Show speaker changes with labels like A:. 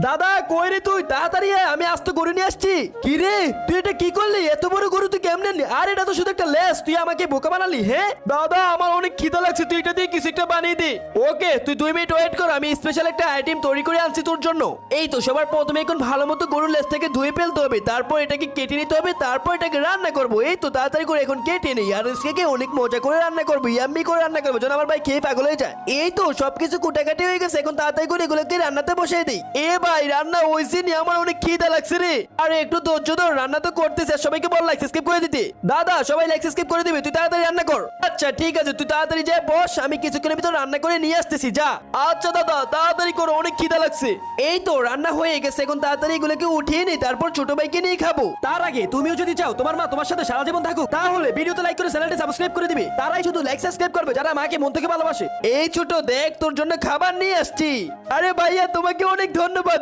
A: দাদা কই রে তুই? তাড়াতাড়ি আয়, আমি আস্ত গরু নিয়ে আসছি। কি রে তুই এটা কি করলি? এত বড় গরু তুই কেমনে নিলি? আর এটা তো শুধু একটা লেস, তুই আমাকে বোকা বানালি। হ্যাঁ দাদা, আমার অনেক খিদা লাগছে, তুই এটা দিয়ে কিছু একটা বানিয়ে দে। ওকে, তুই 2 মিনিট ওয়েট কর, আমি স্পেশাল একটা আইটেম তৈরি করে আনছি তোর জন্য। এই তো সবার প্রথমে এখন ভালো মতো গরুর লেস থেকে ধুয়ে ফেলতে হবে, তারপর এটাকে কেটে নিতে হবে, তারপর এটাকে রান্না করবো। এই তো তাড়াতাড়ি করে এখন কেটে নেই, আর আজকে অনেক মজা করে রান্না করবো, ইয়াম্মি করে রান্না করবো যেন আমার ভাই খেয়ে পাগল হয়ে যায়। এই তো সবকিছু কুটাকাটি হয়ে গেছে, এখন তাড়াতাড়ি করে এগুলোকে রান্নাতে বসিয়ে দিই। এ ভাই রান্না হয়েছে নি? আমার অনেক খিদা লাগছে রে। আরে একটু ধৈর্য ধর, রান্না তো করতেছে। সবাইকে বল লাইক সাবস্ক্রাইব করে দিতে। দাদা সবাই লাইক সাবস্ক্রাইব করে দিবে, তুই তাড়াতাড়ি রান্না কর। আচ্ছা ঠিক আছে, তুই তাড়াতাড়ি যা বস, আমি কিছুক্ষণের ভিতর রান্না করে নিয়ে আসতেছি, যা। আচ্ছা দাদা তাড়াতাড়ি করো, অনেক খিদা লাগছে। এই তো রান্না হয়ে গেছে, এখন তাড়াতাড়ি এগুলোকে উঠিয়ে নি, তারপর ছোট ভাইকে নিয়ে খাবো। তার আগে তুমিও যদি চাও তোমার মা তোমার সাথে সারা জীবন থাকুক, তাহলে ভিডিওতে লাইক করে চ্যানেলটি সাবস্ক্রাইব করে দিবে। তারাই শুধু লাইক সাবস্ক্রাইব করবে যারা মাকে মন থেকে ভালোবাসে। এই ছোট দেখ, তোর জন্য খাবার নিয়ে আসছি। আরে ভাইয়া তোমাকে অনেক ধন্যবাদ।